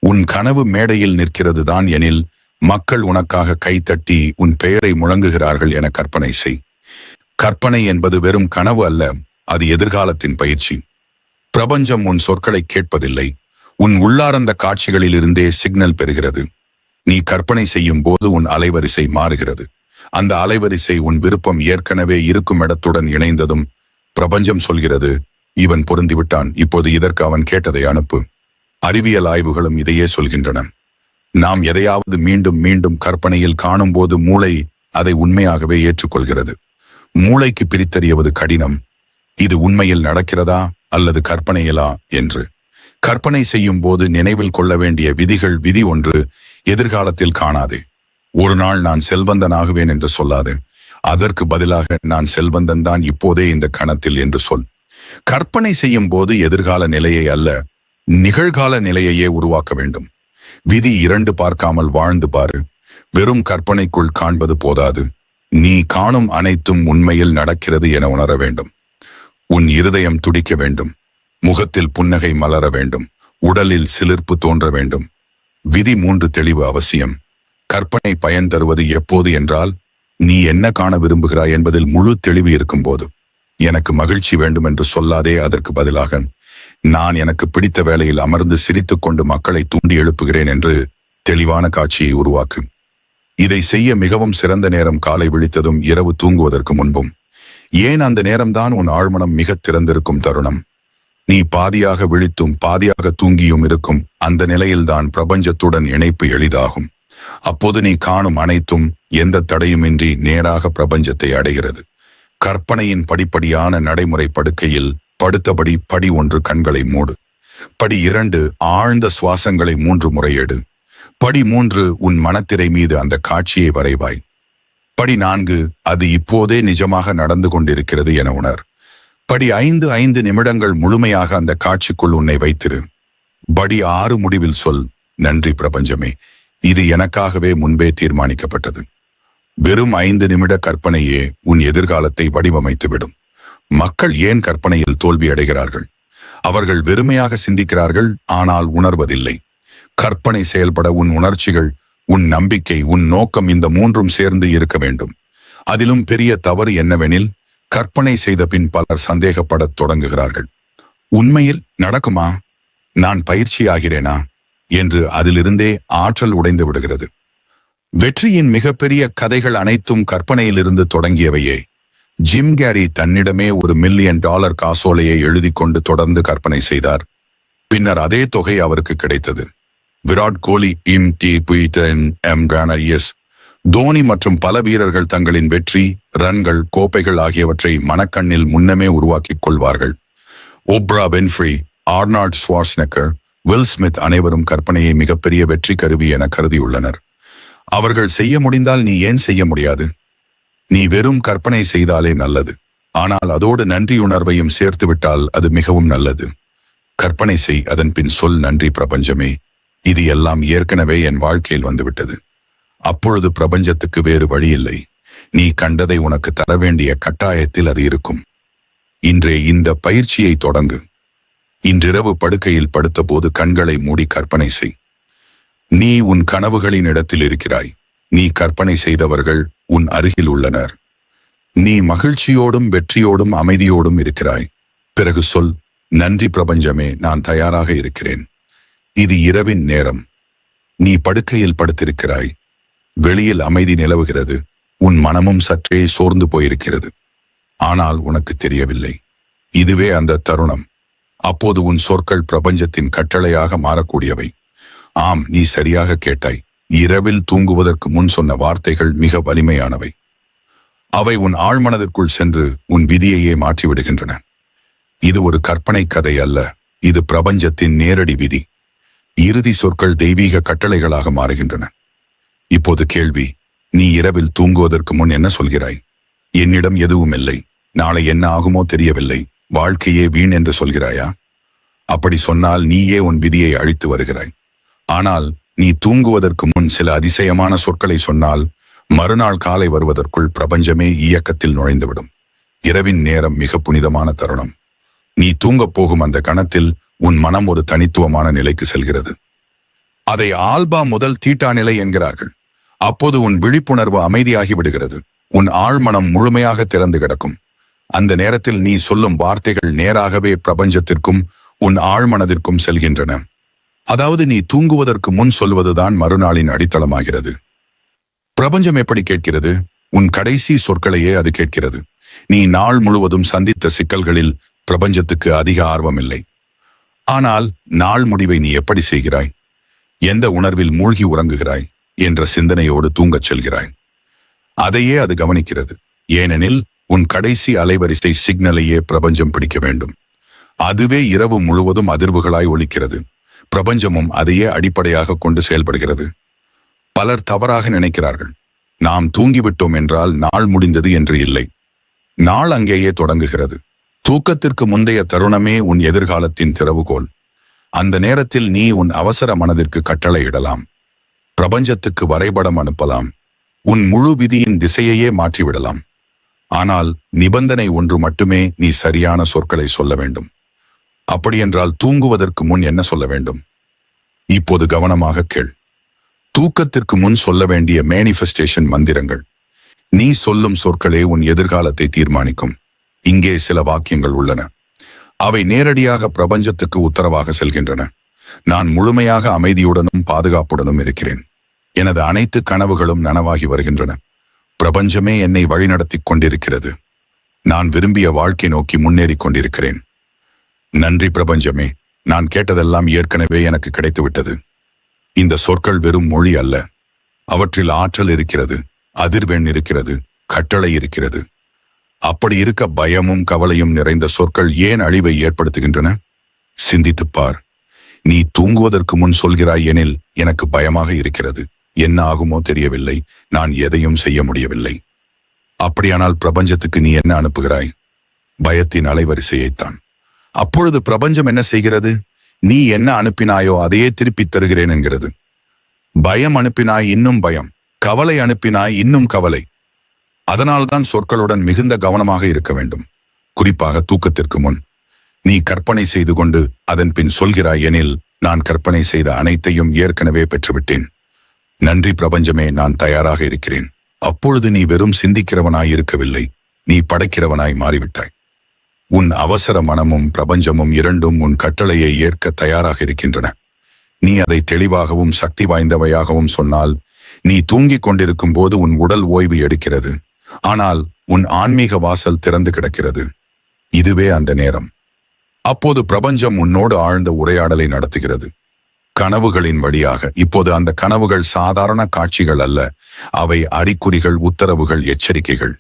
உன் கனவு மேடையில் நிற்கிறது தான் எனில் மக்கள் உனக்காக கைத்தட்டி உன் பெயரை முழங்குகிறார்கள் என கற்பனை செய். கற்பனை என்பது வெறும் கனவு அல்ல, அது எதிர்காலத்தின் பயிற்சி. பிரபஞ்சம் உன் சொற்களை கேட்பதில்லை, உன் உள்ளார்ந்த காட்சிகளிலிருந்தே சிக்னல் பெறுகிறது. நீ கற்பனை செய்யும் போது உன் அலைவரிசை மாறுகிறது. அந்த அலைவரிசை உன் விருப்பம் ஏற்கனவே இருக்கும் இடத்துடன் இணைந்ததும் பிரபஞ்சம் சொல்கிறது, இவன் பொருந்திவிட்டான், இப்போது இதற்கு அவன் கேட்டதை அனுப்பு. அறிவியல் ஆய்வுகளும் இதையே சொல்கின்றன. நாம் எதையாவது மீண்டும் மீண்டும் கற்பனையில் காணும் போது மூளை அதை உண்மையாகவே ஏற்றுக்கொள்கிறது. மூளைக்கு பிரித்தறியவது கடினம், இது உண்மையில் நடக்கிறதா அல்லது கற்பனையிலா என்று. கற்பனை செய்யும் போது நினைவில் கொள்ள வேண்டிய விதி ஒன்று, எதிர்காலத்தில் காணாதே. ஒரு நாள் நான் செல்வந்தனாகுவேன் என்று சொல்லாது, அதற்கு பதிலாக நான் செல்வந்தன் தான் இப்போதே இந்த கணத்தில் என்று சொல். கற்பனை செய்யும் போது எதிர்கால நிலையை அல்ல, நிகழ்கால நிலையையே உருவாக்க வேண்டும். விதி 2 பார்க்காமல் வாழ்ந்து பாரு. வெறும் கற்பனைக்குள் காண்பது போதாது, நீ காணும் அனைத்தும் உண்மையில் நடக்கிறது என உணர வேண்டும். உன் இருதயம் துடிக்க வேண்டும், முகத்தில் புன்னகை மலர வேண்டும், உடலில் சிலிர்ப்பு தோன்ற வேண்டும். விதி 3 தெளிவு அவசியம். கற்பனை பயன் தருவது எப்போது என்றால், நீ என்ன காண விரும்புகிறாய் என்பதில் முழு தெளிவு இருக்கும்போது. எனக்கு மகிழ்ச்சி வேண்டும் என்று சொல்லாதே, அதற்கு பதிலாக நான் எனக்கு பிடித்த வேளையில் அமர்ந்து சிரித்துக் கொண்டு மக்களை தூண்டி எழுப்புகிறேன் என்று தெளிவான காட்சியை உருவாக்கு. இதை செய்ய மிகவும் சிறந்த நேரம் காலை விழித்ததும் இரவு தூங்குவதற்கு முன்பும். ஏன் அந்த நேரம்தான் உன் ஆழ்மனம் மிக திறந்திருக்கும் தருணம். நீ பாதியாக விழித்தும் பாதியாக தூங்கியும் இருக்கும் அந்த நிலையில்தான் பிரபஞ்சத்துடன் இணைப்பு எளிதாகும். அப்போது நீ காணும் அனைத்தும் எந்த தடையுமின்றி நேராக பிரபஞ்சத்தை அடைகிறது. கற்பனையின் படிப்படியான நடைமுறை படுக்கையில் படுத்தபடி படி 1 கண்களை மூடு. படி 2 ஆழ்ந்த சுவாசங்களை 3 முறை எடு. படி 3 உன் மனத்திரை மீது அந்த காட்சியை வரைவாய். படி 4 அது இப்போதே நிஜமாக நடந்து கொண்டிருக்கிறது என உணர். படி 5 நிமிடங்கள் முழுமையாக அந்த காட்சிக்குள் உன்னை வைத்திரு. படி 6 முடிவில் சொல், நன்றி பிரபஞ்சமே, இது எனக்காகவே முன்பே தீர்மானிக்கப்பட்டது. வெறும் 5 நிமிட கற்பனையே உன் எதிர்காலத்தை வடிவமைத்துவிடும். மக்கள் ஏன் கற்பனையில் தோல்வி அடைகிறார்கள்? அவர்கள் வெறுமையாக சிந்திக்கிறார்கள், ஆனால் உணர்வதில்லை. கற்பனை செயல்பட உன் உணர்ச்சிகள், உன் நம்பிக்கை, உன் நோக்கம், இந்த 3ம் சேர்ந்து இருக்க வேண்டும். அதிலும் பெரிய தவறு என்னவெனில், கற்பனை செய்த பின் பலர் சந்தேகப்படத் தொடங்குகிறார்கள். உண்மையில் நடக்குமா? நான் பயிற்சி ஆகிறேனா என்று அதிலிருந்தே ஆற்றல் உடைந்து விடுகிறது. வெற்றியின் மிகப்பெரிய கதைகள் அனைத்தும் கற்பனையிலிருந்து தொடங்கியவையே. ஜிம் கேரி தன்னிடமே $1 மில்லியன் காசோலையை எழுதி கொண்டு தொடர்ந்து கற்பனை செய்தார். பின்னர் அதே தொகை அவருக்கு கிடைத்தது. விராட் கோலி, தோனி மற்றும் பல வீரர்கள் தங்களின் வெற்றி, ரன்கள், கோப்பைகள் ஆகியவற்றை மனக்கண்ணில் முன்னமே உருவாக்கிக் கொள்வார்கள். Oprah Winfrey, Arnold Schwarzenegger, Will Smith அனைவரும் கற்பனையை மிகப்பெரிய வெற்றி கருவி என கருதியுள்ளனர். அவர்கள் செய்ய முடிந்தால் நீ ஏன் செய்ய முடியாது? நீ வெறும் கற்பனை செய்தாலே நல்லது, ஆனால் அதோடு நன்றியுணர்வையும் சேர்த்துவிட்டால் அது மிகவும் நல்லது. கற்பனை செய், அதன் பின் சொல், நன்றி பிரபஞ்சமே, இது எல்லாம் ஏற்கனவே என் வாழ்க்கையில் வந்துவிட்டது. அப்பொழுது பிரபஞ்சத்துக்கு வேறு வழியில்லை, நீ கண்டதை உனக்கு தர வேண்டிய கட்டாயத்தில் அது இருக்கும். இன்றே இந்த பயிற்சியை தொடங்கு. இன்றிரவு படுக்கையில் படுத்தபோது கண்களை மூடி கற்பனை செய். நீ உன் கனவுகளின் இடத்தில் இருக்கிறாய். நீ கற்பனை செய்தவர்கள் உன் அருகில் உள்ளனர். நீ மகிழ்ச்சியோடும் வெற்றியோடும் அமைதியோடும் இருக்கிறாய். பிறகு சொல், நன்றி பிரபஞ்சமே, நான் தயாராக இருக்கிறேன். இது இரவின் நேரம். நீ படுக்கையில் படுத்திருக்கிறாய். வெளியில் அமைதி நிலவுகிறது. உன் மனமும் சற்றே சோர்ந்து போயிருக்கிறது. ஆனால் உனக்கு தெரியவில்லை, இதுவே அந்த தருணம். அப்போது உன் சொற்கள் பிரபஞ்சத்தின் கட்டளையாக மாறக்கூடியவை. ஆம், நீ சரியாக கேட்டாய். இரவில் தூங்குவதற்கு முன் சொன்ன வார்த்தைகள் மிக வலிமையானவை. அவை உன் ஆழ்மனதிற்குள் சென்று உன் விதியையே மாற்றிவிடுகின்றன. இது ஒரு கற்பனை கதை அல்ல, இது பிரபஞ்சத்தின் நேரடி விதி. இறுதி சொற்கள் தெய்வீக கட்டளைகளாக மாறுகின்றன. இப்போது கேள்வி, நீ இரவில் தூங்குவதற்கு முன் என்ன சொல்கிறாய்? என்னிடம் எதுவும் இல்லை, நாளை என்ன ஆகுமோ தெரியவில்லை, வாழ்க்கையே வீண் என்று சொல்கிறாயா? அப்படி சொன்னால் நீயே உன் விதியை அழித்து வருகிறாய். ஆனால் நீ தூங்குவதற்கு முன் சில அதிசயமான சொற்களை சொன்னால், மறுநாள் காலை வருவதற்குள் பிரபஞ்சமே இயக்கத்தில் நுழைந்துவிடும். இரவின் நேரம் மிக புனிதமான தருணம். நீ தூங்கப் போகும் அந்த கணத்தில் உன் மனம் ஒரு தனித்துவமான நிலைக்கு செல்கிறது. அதை ஆல்பா முதல் தீட்டா நிலை என்கிறார்கள். அப்போது உன் விழிப்புணர்வு அமைதியாகி விடுகிறது. உன் ஆழ்மனம் முழுமையாக திறந்து கிடக்கும். அந்த நேரத்தில் நீ சொல்லும் வார்த்தைகள் நேராகவே பிரபஞ்சத்திற்கும் உன் ஆழ்மனதிற்கும் செல்கின்றன. அதாவது நீ தூங்குவதற்கு முன் சொல்வதுதான் மறுநாளின் அடித்தளமாகிறது. பிரபஞ்சம் எப்படி கேட்கிறது? உன் கடைசி சொற்களையே அது கேட்கிறது. நீ நாள் முழுவதும் சந்தித்த சிக்கல்களில் பிரபஞ்சத்துக்கு அதிக ஆர்வம் இல்லை. ஆனால் நாள் முடிவை நீ எப்படி செய்கிறாய்? எந்த உணர்வில் மூழ்கி உறங்குகிறாய் என்ற சிந்தனையோடு தூங்கச் செல்கிறாய். அதையே அது கவனிக்கிறது. ஏனெனில் உன் கடைசி அலைவரிசை சிக்னலையே பிரபஞ்சம் பிடிக்க வேண்டும். அதுவே இரவு முழுவதும் அதிர்வுகளாய் ஒலிக்கிறது. பிரபஞ்சமும் அதையே அடிப்படையாக கொண்டு செயல்படுகிறது. பலர் தவறாக நினைக்கிறார்கள். நாம் தூங்கிவிட்டோம் என்றால் நாள் முடிந்தது என்று இல்லை. நாள் அங்கேயே தொடங்குகிறது. தூக்கத்திற்கு முந்தைய தருணமே உன் எதிர்காலத்தின் திறவுகோல். அந்த நேரத்தில் நீ உன் அவசர மனதிற்கு கட்டளையிடலாம். பிரபஞ்சத்துக்கு வரைபடம் அனுப்பலாம். உன் முழு விதியின் திசையையே மாற்றிவிடலாம். ஆனால் நிபந்தனை ஒன்று மட்டுமே, நீ சரியான சொற்களை சொல்ல வேண்டும். அப்படியென்றால் தூங்குவதற்கு முன் என்ன சொல்ல வேண்டும்? இப்போது கவனமாக கேள். தூக்கத்திற்கு முன் சொல்ல வேண்டிய மேனிஃபெஸ்டேஷன் மந்திரங்கள். நீ சொல்லும் சொற்களே உன் எதிர்காலத்தை தீர்மானிக்கும். இங்கே சில வாக்கியங்கள் உள்ளன. அவை நேரடியாக பிரபஞ்சத்துக்கு உத்தரவாக செல்கின்றன. நான் முழுமையாக அமைதியுடனும் பாதுகாப்புடனும் இருக்கிறேன். எனது அனைத்து கனவுகளும் நனவாகி வருகின்றன. பிரபஞ்சமே என்னை வழிநடத்திக் கொண்டிருக்கிறது. நான் விரும்பிய வாழ்க்கை நோக்கி முன்னேறிக் கொண்டிருக்கிறேன். நன்றி பிரபஞ்சமே, நான் கேட்டதெல்லாம் ஏற்கனவே எனக்கு கிடைத்துவிட்டது. இந்த சொற்கள் வெறும் மொழி அல்ல. அவற்றில் ஆற்றல் இருக்கிறது, அதிர்வெண் இருக்கிறது, கட்டளை இருக்கிறது. அப்படி இருக்க பயமும் கவலையும் நிறைந்த சொற்கள் ஏன் அழிவை ஏற்படுத்துகின்றன? சிந்தித்துப் பார். நீ தூங்குவதற்கு முன் சொல்கிறாய் எனில், எனக்கு பயமாக இருக்கிறது, என்ன ஆகுமோ தெரியவில்லை, நான் எதையும் செய்ய முடியவில்லை. அப்படியானால் பிரபஞ்சத்துக்கு நீ என்ன அனுப்புகிறாய்? பயத்தின் அலைவரிசையைத்தான். அப்பொழுது பிரபஞ்சம் என்ன செய்கிறது? நீ என்ன அனுப்பினாயோ அதையே திருப்பித் தருகிறேன் என்கிறது. பயம் அனுப்பினாய், இன்னும் பயம். கவலை அனுப்பினாய், இன்னும் கவலை. அதனால்தான் சொற்களுடன் மிகுந்த கவனமாக இருக்க வேண்டும். குறிப்பாக தூக்கத்திற்கு முன். நீ கற்பனை செய்து கொண்டு அதன் பின் சொல்கிறாய் எனில், நான் கற்பனை செய்த அனைத்தையும் ஏற்கனவே பெற்றுவிட்டேன். நன்றி பிரபஞ்சமே, நான் தயாராக இருக்கிறேன். அப்பொழுது நீ வெறும் சிந்திக்கிறவனாய் இருக்கவில்லை, நீ படைக்கிறவனாய் மாறிவிட்டாய். உன் அவசர மனமும் பிரபஞ்சமும் இரண்டும் உன் கட்டளையை ஏற்க தயாராக இருக்கின்றன. நீ அதை தெளிவாகவும் சக்தி வாய்ந்தவையாகவும் சொன்னால், நீ தூங்கிக் கொண்டிருக்கும் போது உன் உடல் ஓய்வு எடுக்கிறது. ஆனால் உன் ஆன்மீக வாசல் திறந்து கிடக்கிறது. இதுவே அந்த நேரம். அப்போது பிரபஞ்சம் உன்னோடு ஆழ்ந்த உரையாடலை நடத்துகிறது. கனவுகளின் வழியாக. இப்போது அந்த கனவுகள் சாதாரண காட்சிகள் அல்ல, அவை அறிகுறிகள், உத்தரவுகள், எச்சரிக்கைகள்.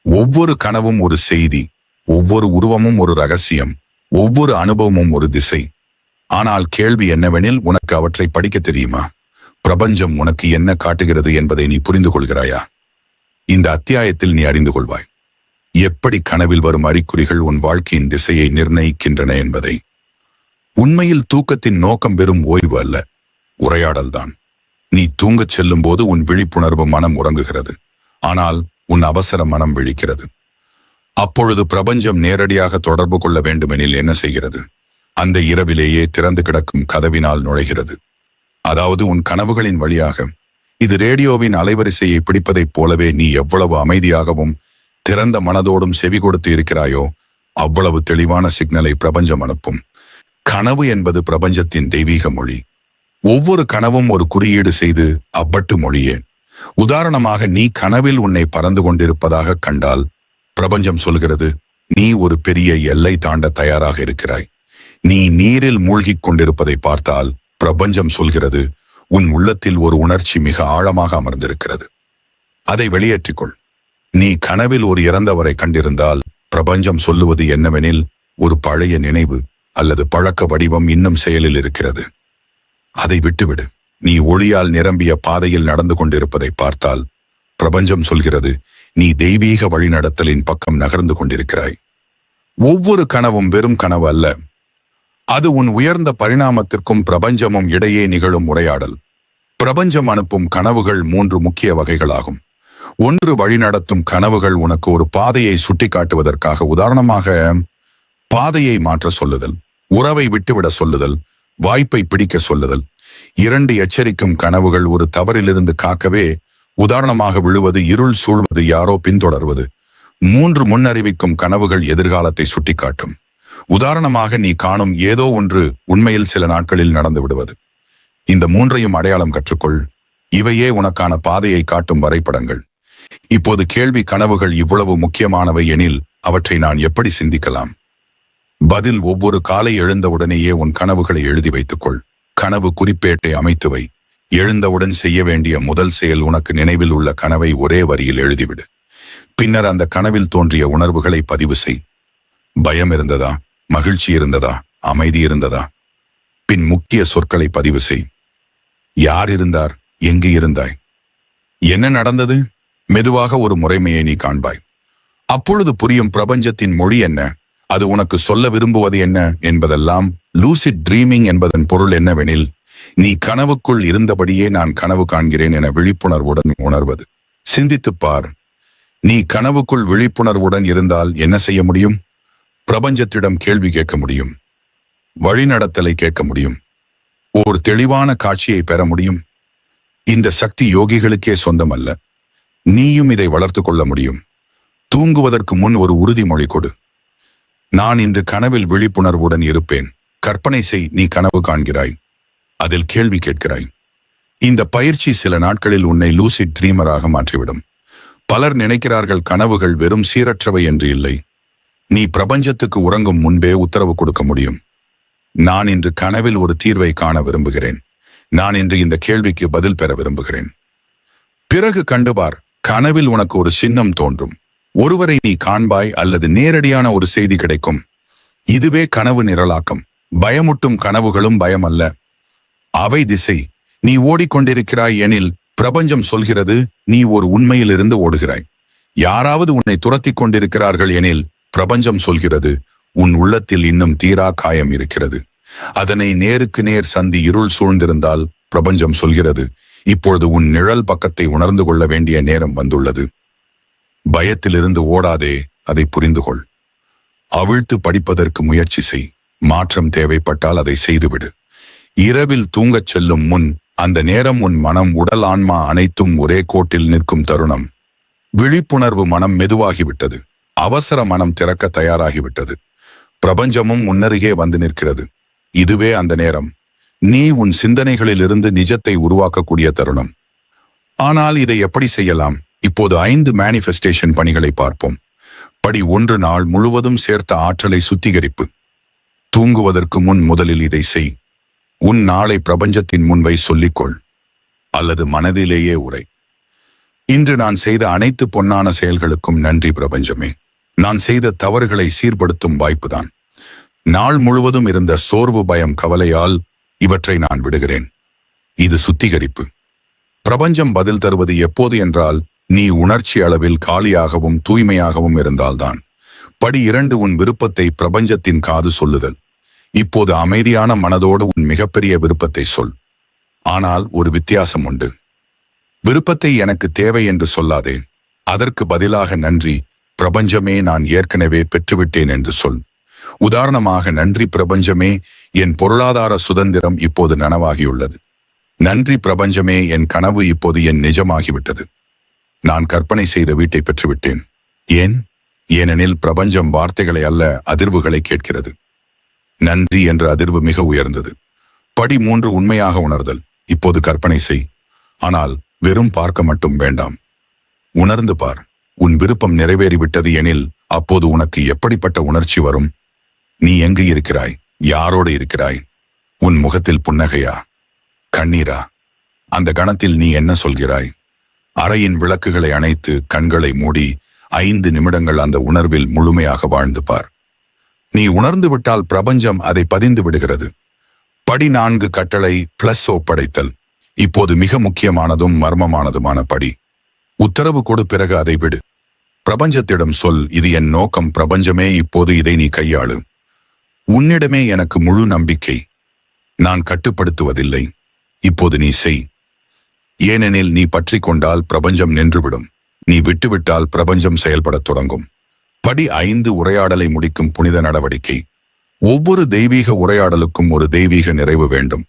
ஒவ்வொரு கனவும் ஒரு செய்தி, ஒவ்வொரு உருவமும் ஒரு ரகசியம், ஒவ்வொரு அனுபவமும் ஒரு திசை. ஆனால் கேள்வி என்னவெனில், உனக்கு அவற்றை படிக்க தெரியுமா? பிரபஞ்சம் உனக்கு என்ன காட்டுகிறது என்பதை நீ புரிந்து கொள்கிறாயா? இந்த அத்தியாயத்தில் நீ அறிந்து கொள்வாய். எப்படி கனவில் வரும் அறிகுறிகள் உன் வாழ்க்கையின் திசையை நிர்ணயிக்கின்றன என்பதை. உண்மையில் தூக்கத்தின் நோக்கம் வெறும் ஓய்வு அல்ல, உரையாடல்தான். நீ தூங்கச் செல்லும் போது உன் விழிப்புணர்வு மனம் உறங்குகிறது. ஆனால் உன் அவசர மனம் விழிக்கிறது. அப்பொழுது பிரபஞ்சம் நேரடியாக தொடர்பு கொள்ள வேண்டுமெனில் என்ன செய்கிறது? அந்த இரவிலேயே திறந்து கிடக்கும் கதவினால் நுழைகிறது. அதாவது உன் கனவுகளின் வழியாக. இது ரேடியோவின் அலைவரிசையை பிடிப்பதைப் போலவே நீ எவ்வளவு அமைதியாகவும் திறந்த மனதோடும் செவி கொடுத்து இருக்கிறாயோ அவ்வளவு தெளிவான சிக்னலை பிரபஞ்சம் அனுப்பும். கனவு என்பது பிரபஞ்சத்தின் தெய்வீக மொழி. ஒவ்வொரு கனவும் ஒரு குறியீடு செய்து அவ்வட்டு மொழியே. உதாரணமாக, நீ கனவில் உன்னை பறந்து கொண்டிருப்பதாக கண்டால் பிரபஞ்சம் சொல்கிறது, நீ ஒரு பெரிய எல்லை தாண்ட தயாராக இருக்கிறாய். நீ நீரில் மூழ்கிக் கொண்டிருப்பதை பார்த்தால் பிரபஞ்சம் சொல்கிறது, உன் உள்ளத்தில் ஒரு உணர்ச்சி மிக ஆழமாக அமர்ந்திருக்கிறது, அதை வெளியேற்றிக்கொள். நீ கனவில் ஒரு இறந்தவரை கண்டிருந்தால் பிரபஞ்சம் சொல்லுவது என்னவெனில், ஒரு பழைய நினைவு அல்லது பழக்க வடிவம் இன்னும் செயலில் இருக்கிறது, அதை விட்டுவிடு. நீ ஒளியால் நிரம்பிய பாதையில் நடந்து கொண்டிருப்பதை பார்த்தால் பிரபஞ்சம் சொல்கிறது, நீ தெய்வீக வழிநடத்தலின் பக்கம் நகர்ந்து கொண்டிருக்கிறாய். ஒவ்வொரு கனவும் வெறும் கனவு அல்ல, அது உன் உயர்ந்த பரிணாமத்திற்கும் பிரபஞ்சமும் இடையே நிகழும் உரையாடல். பிரபஞ்சம் அனுப்பும் கனவுகள் 3 முக்கிய வகைகளாகும். ஒன்று, வழிநடத்தும் கனவுகள். உனக்கு ஒரு பாதையை சுட்டிக்காட்டுவதற்காக, உதாரணமாக பாதையை மாற்ற சொல்லுதல், உறவை விட்டுவிட சொல்லுதல், வாய்ப்பை பிடிக்க சொல்லுதல். 2, எச்சரிக்கும் கனவுகள். ஒரு தவறிலிருந்து காக்கவே, உதாரணமாக விழுவது, இருள் சூழ்வது, யாரோ பின்தொடர்வது. 3 முன்னறிவிக்கும் கனவுகள் எதிர்காலத்தை சுட்டிக்காட்டும். உதாரணமாக, நீ காணும் ஏதோ ஒன்று உண்மையில் சில நாட்களில் நடந்து விடுவது. இந்த 3ஐயும் அடையாளம் கற்றுக்கொள். இவையே உனக்கான பாதையை காட்டும் வரைபடங்கள். இப்போது கேள்வி, கனவுகள் இவ்வளவு முக்கியமானவை எனில் அவற்றை நான் எப்படி சிந்திக்கலாம்? பதில், ஒவ்வொரு காலை எழுந்தவுடனேயே உன் கனவுகளை எழுதி வைத்துக்கொள். கனவு குறிப்பேட்டை அமைத்து வை. எழுந்தவுடன் செய்ய வேண்டிய முதல் செயல், உனக்கு நினைவில் உள்ள கனவை ஒரே வரியில் எழுதிவிடு. பின்னர் அந்த கனவில் தோன்றிய உணர்வுகளை பதிவு செய். பயம் இருந்ததா? மகிழ்ச்சி இருந்ததா? அமைதி இருந்ததா? பின் முக்கிய சொற்களை பதிவு செய். யார் இருந்தார்? எங்கு இருந்தாய்? என்ன நடந்தது? மெதுவாக ஒரு முறைமையை நீ காண்பாய். அப்பொழுது புரியும் பிரபஞ்சத்தின் மொழி என்ன, அது உனக்கு சொல்ல விரும்புவது என்ன என்பதெல்லாம். லூசிட் ட்ரீமிங் என்பதன் பொருள் என்னவெனில், நீ கனவுக்குள் இருந்தபடியே நான் கனவு காண்கிறேன் என விழிப்புணர்வுடன் உணர்வது. சிந்தித்துப் பார். நீ கனவுக்குள் விழிப்புணர்வுடன் இருந்தால் என்ன செய்ய முடியும்? பிரபஞ்சத்திடம் கேள்வி கேட்க முடியும். வழிநடத்தலை கேட்க முடியும். ஓர் தெளிவான காட்சியை பெற முடியும். இந்த சக்தி யோகிகளுக்கே சொந்தமல்ல. நீயும் இதை வளர்த்து கொள்ள முடியும். தூங்குவதற்கு முன் ஒரு உறுதிமொழி கொடு. நான் இன்று கனவில் விழிப்புணர்வுடன் இருப்பேன். கற்பனை செய், நீ கனவு காண்கிறாய். அதில் கேள்வி கேட்கிறாய். இந்த பயிற்சி சில நாட்களில் உன்னை லூசிட் ட்ரீமராக மாற்றிவிடும். பலர் நினைக்கிறார்கள் கனவுகள் வெறும் சீரற்றவை என்று. இல்லை. நீ பிரபஞ்சத்துக்கு உறங்கும் முன்பே உத்தரவு கொடுக்க முடியும். நான் இன்று கனவில் ஒரு தீர்வை காண விரும்புகிறேன். நான் இன்று இந்த கேள்விக்கு பதில் பெற விரும்புகிறேன். பிறகு கண்டுபார், கனவில் உனக்கு ஒரு சின்னம் தோன்றும். ஒருவரை நீ காண்பாய் அல்லது நேரடியான ஒரு செய்தி கிடைக்கும். இதுவே கனவு நிரலாக்கம். பயமுட்டும் கனவுகளும் பயம் அல்ல, அவை திசை. நீ ஓடிக்கொண்டிருக்கிறாய் எனில் பிரபஞ்சம் சொல்கிறது நீ ஒரு உண்மையிலிருந்து ஓடுகிறாய். யாராவது உன்னை துரத்தி கொண்டிருக்கிறார்கள் எனில் பிரபஞ்சம் சொல்கிறது உன் உள்ளத்தில் இன்னும் தீரா காயம் இருக்கிறது. அதனை நேருக்கு நேர் சந்தி இருள் சூழ்ந்திருந்தால் பிரபஞ்சம் சொல்கிறது இப்பொழுது உன் நிழல் பக்கத்தை உணர்ந்து கொள்ள வேண்டிய நேரம் வந்துள்ளது. பயத்திலிருந்து ஓடாதே, அதை புரிந்து கொள். அவிழ்த்து படிப்பதற்கு முயற்சி செய். மாற்றம் தேவைப்பட்டால் அதை செய்துவிடு. இரவில் தூங்கச் செல்லும் முன் அந்த நேரம் உன் மனம், உடல், ஆன்மா அனைத்தும் ஒரே கோட்டில் நிற்கும் தருணம். விழிப்புணர்வு மனம் மெதுவாகிவிட்டது. அவசர மனம் திறக்க தயாராகிவிட்டது. பிரபஞ்சமும் முன்னருகே வந்து நிற்கிறது. இதுவே அந்த நேரம். நீ உன் சிந்தனைகளிலிருந்து நிஜத்தை உருவாக்கக்கூடிய தருணம். ஆனால் இதை எப்படி செய்யலாம்? இப்போது 5 மேனிஃபெஸ்டேஷன் பணிகளை பார்ப்போம். படி 1, நாள் முழுவதும் சேர்த்த ஆற்றலை சுத்திகரிப்பு. தூங்குவதற்கு முன் முதலில் இதை செய். உன் நாளை பிரபஞ்சத்தின் முன்வை சொல்லிக்கொள் அல்லது மனதிலேயே உரை. இன்று நான் செய்த அனைத்து பொன்னான செயல்களுக்கும் நன்றி பிரபஞ்சமே. நான் செய்த தவறுகளை சீர்படுத்தும் வாய்ப்புதான். நாள் முழுவதும் இருந்த சோர்வு, பயம், கவலையால் இவற்றை நான் விடுகிறேன். இது சுத்திகரிப்பு. பிரபஞ்சம் பதில் தருவது எப்போது என்றால், நீ உணர்ச்சி அளவில் காலியாகவும் தூய்மையாகவும் இருந்தால்தான். படி 2, உன் விருப்பத்தை பிரபஞ்சத்தின் காது சொல்லுதல். இப்போது அமைதியான மனதோடு உன் மிகப்பெரிய விருப்பத்தை சொல். ஆனால் ஒரு வித்தியாசம் உண்டு. விருப்பத்தை எனக்கு தேவை என்று சொல்லாதே. அதற்கு பதிலாக நன்றி பிரபஞ்சமே, நான் ஏற்கனவே பெற்றுவிட்டேன் என்று சொல். உதாரணமாக, நன்றி பிரபஞ்சமே, என் பொருளாதார சுதந்திரம் இப்போது நனவாகியுள்ளது. நன்றி பிரபஞ்சமே, என் கனவு இப்போது என் நிஜமாகிவிட்டது. நான் கற்பனை செய்த வீட்டை பெற்றுவிட்டேன். ஏனெனில் பிரபஞ்சம் வார்த்தைகளை அல்ல, அதிர்வுகளை கேட்கிறது. நன்றி என்ற அதிர்வு மிக உயர்ந்தது. படி 3, உண்மையாக உணர்தல். இப்போது கற்பனை செய். ஆனால் வெறும் பார்க்க மட்டும் வேண்டாம். உணர்ந்து பார். உன் விருப்பம் நிறைவேறிவிட்டது எனில் அப்போது உனக்கு எப்படிப்பட்ட உணர்ச்சி வரும்? நீ எங்கு இருக்கிறாய்? யாரோடு இருக்கிறாய்? உன் முகத்தில் புன்னகையா, கண்ணீரா? அந்த கணத்தில் நீ என்ன சொல்கிறாய்? அறையின் விளக்குகளை அணைத்து கண்களை மூடி 5 நிமிடங்கள் அந்த உணர்வில் முழுமையாக வாழ்ந்து பார். நீ உணர்ந்து விட்டால் பிரபஞ்சம் அதை பதிந்து விடுகிறது. படி 4, கட்டளை பிளஸ் ஒப்படைத்தல். இப்போது மிக முக்கியமானதும் மர்மமானதுமான படி. உத்தரவு கொடு, பிறகு அதை விடு. பிரபஞ்சத்திடம் சொல், இது என் நோக்கம் பிரபஞ்சமே, இப்போது இதை நீ கையாளு. உன்னிடமே எனக்கு முழு நம்பிக்கை. நான் கட்டுப்படுத்துவதில்லை. இப்போது நீ செய். ஏனெனில் நீ பற்றி கொண்டால் பிரபஞ்சம் நின்றுவிடும். நீ விட்டுவிட்டால் பிரபஞ்சம் செயல்படத் தொடங்கும். படி 5, உரையாடலை முடிக்கும் புனித நடவடிக்கை. ஒவ்வொரு தெய்வீக உரையாடலுக்கும் ஒரு தெய்வீக நிறைவு வேண்டும்.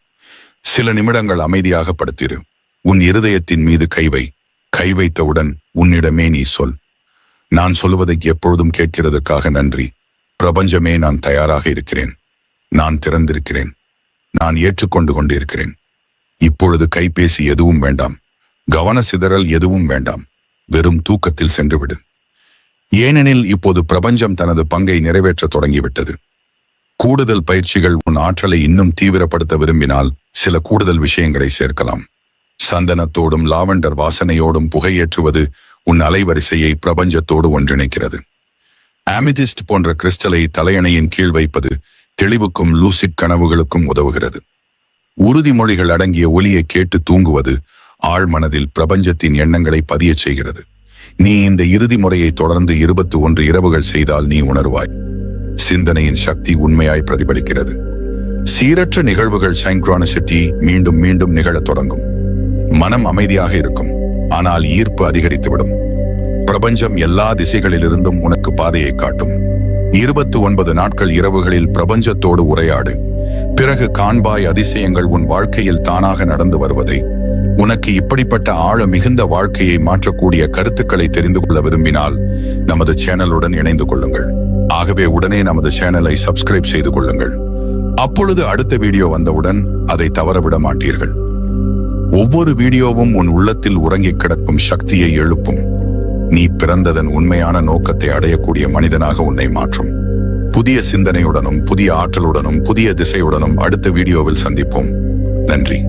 சில நிமிடங்கள் அமைதியாக படுத்திரு. உன் இருதயத்தின் மீது கை வைத்தவுடன் உன்னிடமே நீ சொல், நான் சொல்வதை எப்பொழுதும் கேட்கிறதற்காக நன்றி. பிரபஞ்சமே, நான் தயாராக இருக்கிறேன். நான் திறந்திருக்கிறேன். நான் ஏற்றுக்கொண்டு கொண்டிருக்கிறேன். இப்பொழுது கைபேசி எதுவும் வேண்டாம். கவன சிதறல் எதுவும் வேண்டாம். வெறும் தூக்கத்தில் சென்றுவிடு. ஏனெனில் இப்போது பிரபஞ்சம் தனது பங்கை நிறைவேற்ற தொடங்கிவிட்டது. கூடுதல் பயிற்சிகள் உன் ஆற்றலை இன்னும் தீவிரப்படுத்த விரும்பினால் சில கூடுதல் விஷயங்களை சேர்க்கலாம். சந்தனத்தோடும் லாவெண்டர் வாசனையோடும் புகையேற்றுவது உன் அலைவரிசையை பிரபஞ்சத்தோடு ஒன்றிணைக்கிறது. ஆமிதிஸ்ட் போன்ற கிறிஸ்டலை தலையணையின் கீழ் வைப்பது தெளிவுக்கும் லூசிட் கனவுகளுக்கும் உதவுகிறது. உறுதிமொழிகள் அடங்கிய ஒலியை கேட்டு தூங்குவது ஆழ்மனதில் பிரபஞ்சத்தின் எண்ணங்களை பதியச் செய்கிறது. நீ இந்த இறுதி முறையை தொடர்ந்து 21 இரவுகள் செய்தால் நீ உணர்வாய். சிந்தனையின் சக்தி உண்மையாய் பிரதிபலிக்கிறது. சீரற்ற நிகழ்வுகள் சைன்க்ரோனிசிட்டி மீண்டும் மீண்டும் நிகழத் தொடங்கும். மனம் அமைதியாக இருக்கும், ஆனால் ஈர்ப்பு அதிகரித்துவிடும். பிரபஞ்சம் எல்லா திசைகளிலிருந்தும் உனக்கு பாதையை காட்டும். 29 நாட்கள் இரவுகளில் பிரபஞ்சத்தோடு உரையாடு. பிறகு காண்பாய் அதிசயங்கள் உன் வாழ்க்கையில் தானாக நடந்து வருவதை. உனக்கு இப்படிப்பட்ட ஆழ மிகுந்த வாழ்க்கையை மாற்றக்கூடிய கருத்துக்களை தெரிந்து கொள்ள விரும்பினால் நமது சேனலுடன் இணைந்து கொள்ளுங்கள். ஆகவே உடனே நமது சேனலை சப்ஸ்கிரைப் செய்து கொள்ளுங்கள். அப்பொழுது அடுத்த வீடியோ வந்தவுடன் அதை தவறவிட மாட்டீர்கள். ஒவ்வொரு வீடியோவும் உன் உள்ளத்தில் உறங்கிக் கிடக்கும் சக்தியை எழுப்பும். நீ பிறந்ததன் உண்மையான நோக்கத்தை அடையக்கூடிய மனிதனாக உன்னை மாற்றும். புதிய சிந்தனையுடனும் புதிய ஆற்றலுடனும் புதிய திசையுடனும் அடுத்த வீடியோவில் சந்திப்போம். நன்றி.